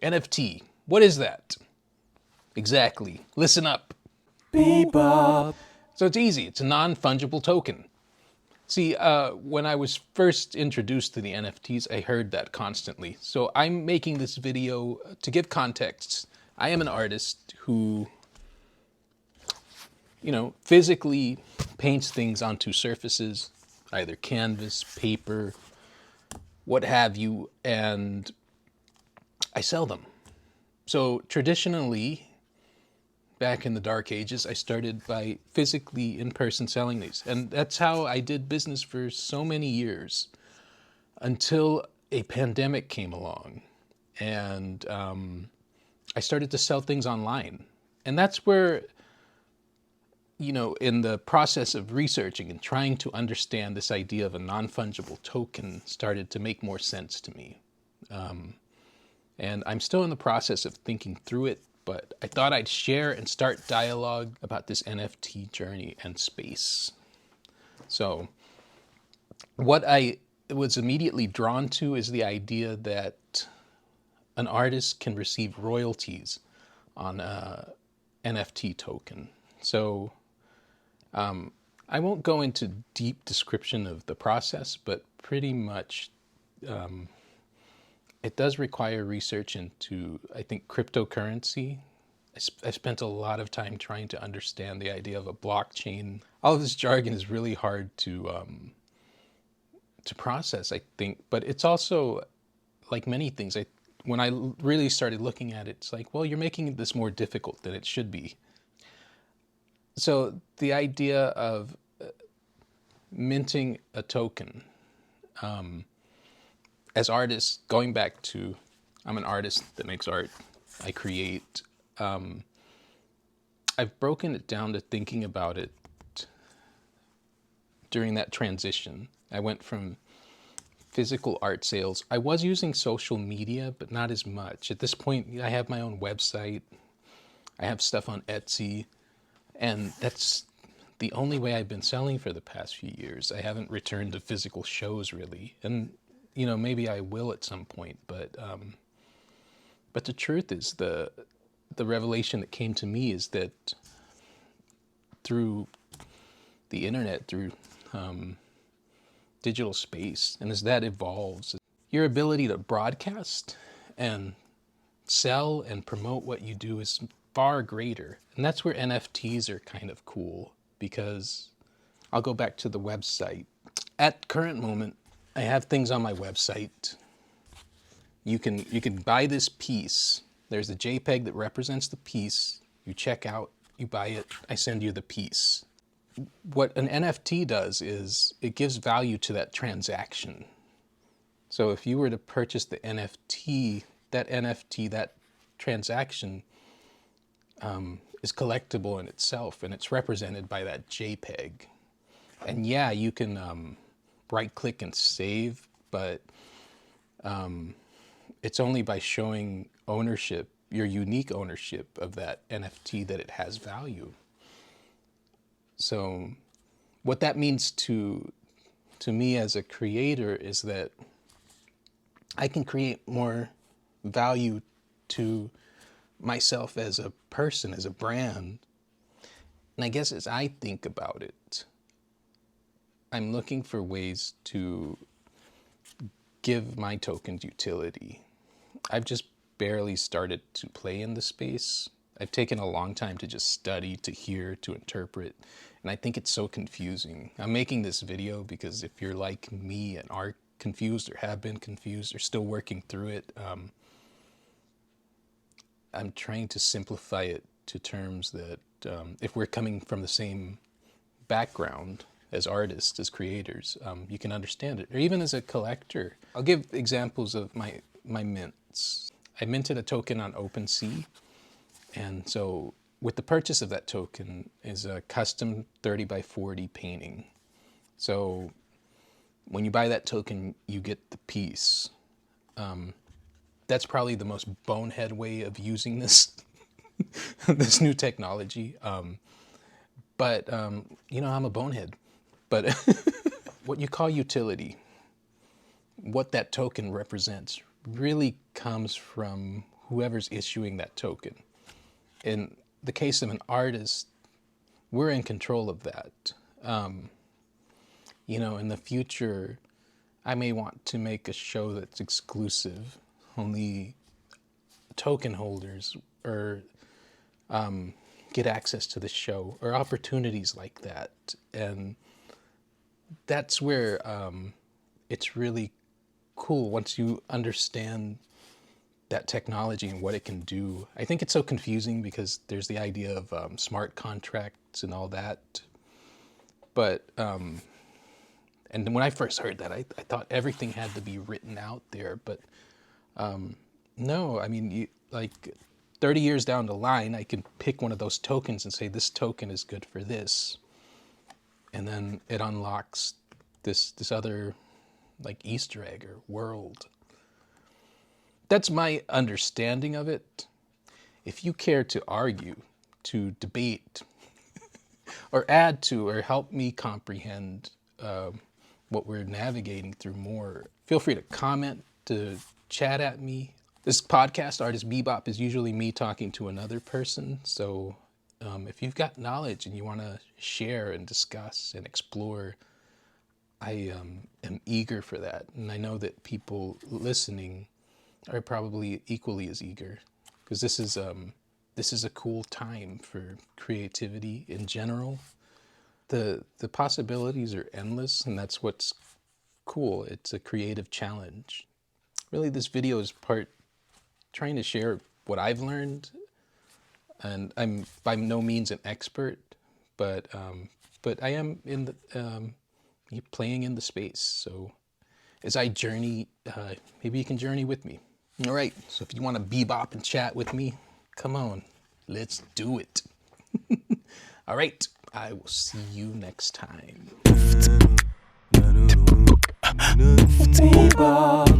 NFT. What is that? Exactly. Listen up. Bebop. So it's easy. It's a non-fungible token. See, when I was first introduced to the NFTs, I heard that constantly. So I'm making this video to give context. I am an artist who, physically paints things onto surfaces, either canvas, paper, what have you, and I sell them. So traditionally, back in the dark ages, I started by physically in person selling these. And that's how I did business for so many years until a pandemic came along. And I started to sell things online. And that's where, in the process of researching and trying to understand this idea of a non-fungible token started to make more sense to me. And I'm still in the process of thinking through it, but I thought I'd share and start dialogue about this NFT journey and space. So what I was immediately drawn to is the idea that an artist can receive royalties on a NFT token. So I won't go into deep description of the process, but pretty much it does require research into, I think, cryptocurrency. I spent a lot of time trying to understand the idea of a blockchain. All of this jargon is really hard to process, I think, but it's also like many things. When I really started looking at it, it's like, well, you're making this more difficult than it should be. So the idea of minting a token, as artists, going back to, I'm an artist that makes art, I create. I've broken it down to thinking about it during that transition. I went from physical art sales. I was using social media, but not as much. At this point, I have my own website. I have stuff on Etsy, and that's the only way I've been selling for the past few years. I haven't returned to physical shows really, and maybe I will at some point. But the truth is, the revelation that came to me is that through the internet, through digital space, and as that evolves, your ability to broadcast and sell and promote what you do is far greater. And that's where NFTs are kind of cool, because I'll go back to the website. At current moment, I have things on my website. You can buy this piece. There's a JPEG that represents the piece. You check out, you buy it, I send you the piece. What an NFT does is it gives value to that transaction. So if you were to purchase the NFT, that transaction is collectible in itself, and it's represented by that JPEG. And yeah, you can right click and save, but it's only by showing ownership, your unique ownership of that NFT, that it has value. So what that means to me as a creator is that I can create more value to myself as a person, as a brand. And I guess as I think about it, I'm looking for ways to give my tokens utility. I've just barely started to play in the space. I've taken a long time to just study, to hear, to interpret, and I think it's so confusing. I'm making this video because if you're like me and are confused or have been confused or still working through it, I'm trying to simplify it to terms that if we're coming from the same background as artists, as creators, you can understand it. Or even as a collector. I'll give examples of my mints. I minted a token on OpenSea, and so with the purchase of that token is a custom 30 by 40 painting. So when you buy that token, you get the piece. That's probably the most bonehead way of using this this new technology. But I'm a bonehead. But what you call utility, what that token represents, really comes from whoever's issuing that token. In the case of an artist, we're in control of that. You know, in the future, I may want to make a show that's exclusive. Only token holders or get access to the show, or opportunities like that. And that's where it's really cool once you understand that technology and what it can do. I think it's so confusing because there's the idea of smart contracts and all that. But, and when I first heard that, I thought everything had to be written out there. But no, I mean, like 30 years down the line, I can pick one of those tokens and say, this token is good for this. And then it unlocks this other like Easter egg or world. That's my understanding of it. If you care to argue, to debate, or add to or help me comprehend what we're navigating through more, feel free to comment, to chat at me. This podcast, Artist Bebop, is usually me talking to another person. So if you've got knowledge and you want to share and discuss and explore, I am eager for that. And I know that people listening are probably equally as eager, because this is a cool time for creativity in general. The possibilities are endless, and that's what's cool. It's a creative challenge. Really, this video is part trying to share what I've learned, and I'm by no means an expert, but I am in the playing in the space. So as I journey, maybe you can journey with me. All right, so if you want to bebop and chat with me, come on, let's do it. All right, I will see you next time. Bebop.